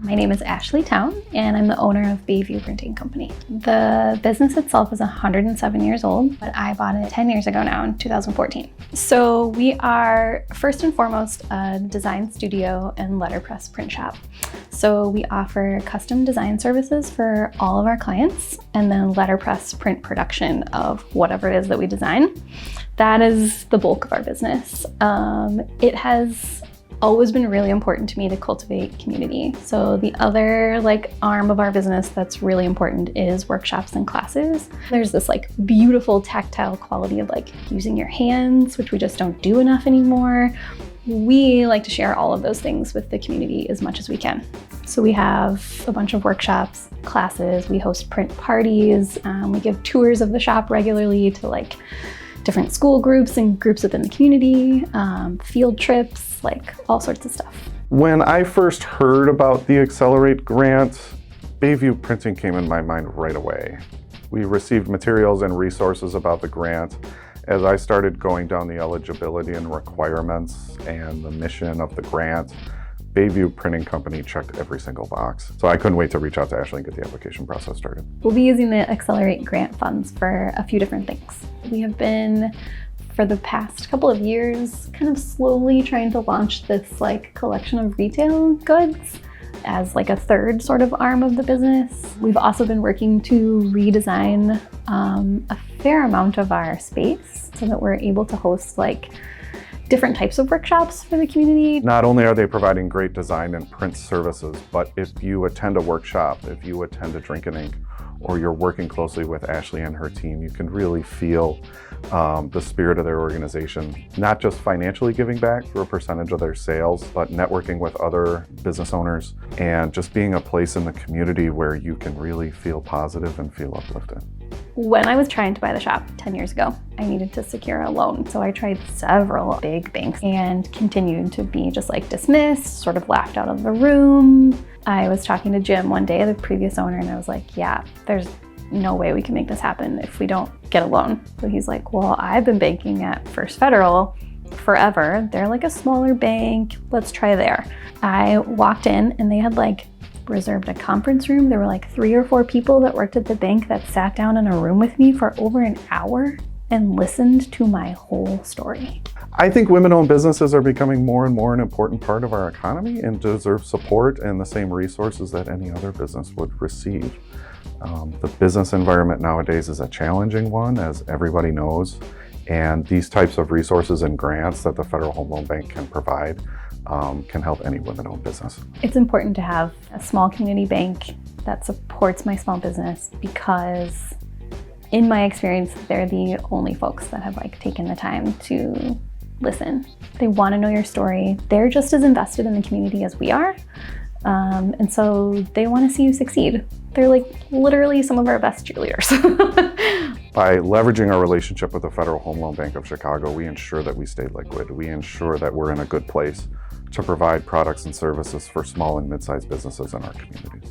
My name is Ashley Town, and I'm the owner of Bayview Printing Company. The business itself is 107 years old, but I bought it 10 years ago now in 2014. So we are first and foremost a design studio and letterpress print shop. So we offer custom design services for all of our clients, and then letterpress print production of whatever it is that we design. That is the bulk of our business. It has always been really important to me to cultivate community. So the other arm of our business that's really important is workshops and classes. There's this beautiful tactile quality of using your hands, which we just don't do enough anymore. We like to share all of those things with the community as much as we can. So we have a bunch of workshops, classes, we host print parties, we give tours of the shop regularly to different school groups and groups within the community, field trips, all sorts of stuff. When I first heard about the Accelerate grant, Bayview Printing came in my mind right away. We received materials and resources about the grant. As I started going down the eligibility and requirements and the mission of the grant, Bayview Printing Company checked every single box. So I couldn't wait to reach out to Ashley and get the application process started. We'll be using the Accelerate grant funds for a few different things. We have been, for the past couple of years, kind of slowly trying to launch this collection of retail goods as a third sort of arm of the business. We've also been working to redesign a fair amount of our space so that we're able to host different types of workshops for the community. Not only are they providing great design and print services, but if you attend a workshop, if you attend a Drink and Ink, or you're working closely with Ashley and her team, you can really feel the spirit of their organization, not just financially giving back for a percentage of their sales, but networking with other business owners and just being a place in the community where you can really feel positive and feel uplifted. When I was trying to buy the shop 10 years ago, I needed to secure a loan. So I tried several big banks and continued to be just dismissed, sort of laughed out of the room. I was talking to Jim one day, the previous owner, and I was like, yeah, there's no way we can make this happen if we don't get a loan. So he's like, well, I've been banking at First Federal forever. They're a smaller bank. Let's try there. I walked in and they had reserved a conference room. There were 3 or 4 people that worked at the bank that sat down in a room with me for over an hour and listened to my whole story. I think women-owned businesses are becoming more and more an important part of our economy and deserve support and the same resources that any other business would receive. The business environment nowadays is a challenging one, as everybody knows, and these types of resources and grants that the Federal Home Loan Bank can provide can help any women-owned business. It's important to have a small community bank that supports my small business because, in my experience, they're the only folks that have taken the time to listen. They want to know your story. They're just as invested in the community as we are. And so they want to see you succeed. They're literally some of our best cheerleaders. By leveraging our relationship with the Federal Home Loan Bank of Chicago, we ensure that we stay liquid. We ensure that we're in a good place to provide products and services for small and mid-sized businesses in our communities.